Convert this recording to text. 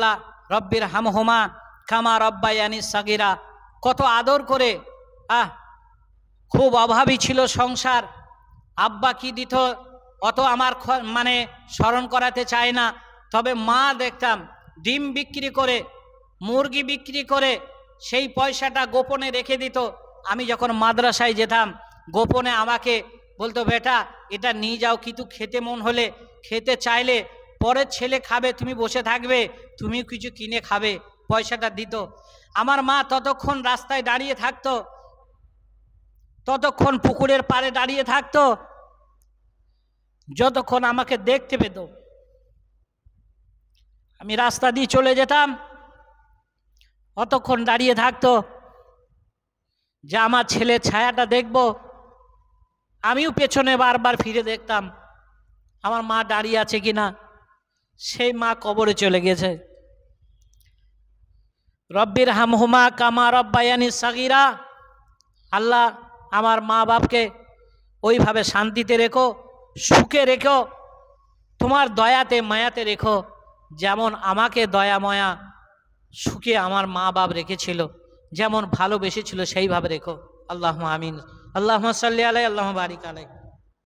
পাতলা, রব্বির হামহুমা কামা রব্বায়ানি সাগিরা, কত আদর করে। খুব অভাবী ছিল সংসার, আব্বা কি দিত অত আমার মানে স্মরণ করাতে চায় না। তবে মা দেখতাম ডিম বিক্রি করে, মুরগি বিক্রি করে সেই পয়সাটা গোপনে রেখে দিত। আমি যখন মাদ্রাসায় যেতাম গোপনে আমাকে বলতো, বেটা এটা নিয়ে যাও, কিন্তু খেতে মন হলে, খেতে চাইলে পরের ছেলে খাবে, তুমি বসে থাকবে, তুমি কিছু কিনে খাবে, পয়সাটা দিত। আমার মা ততক্ষণ রাস্তায় দাঁড়িয়ে থাকতো, ততক্ষণ পুকুরের পাড়ে দাঁড়িয়ে থাকতো, যতক্ষণ আমাকে দেখতে পেত। আমি রাস্তা দিয়ে চলে যেতাম, অতক্ষণ দাঁড়িয়ে থাকতো যে আমার ছেলের ছায়াটা দেখব। আমিও পেছনে বারবার ফিরে দেখতাম আমার মা দাঁড়িয়ে আছে কিনা। সেই মা কবরে চলে গেছে। রব্বির হামহুমা কামা রব্বায়ানি সাগিরা, আল্লাহ আমার মা বাপকে ওইভাবে শান্তিতে রেখো, সুখে রেখো, তোমার দয়াতে মায়াতে রেখো, যেমন আমাকে দয়া মায়া সুখে আমার মা বাপ রেখেছিল, যেমন ভালোবেসেছিল সেইভাবে রেখো। আল্লাহুম্মা আমিন। আল্লাহুম্মা সাল্লি আলাইহি, আল্লাহুম্মা বারিক আলাইহি।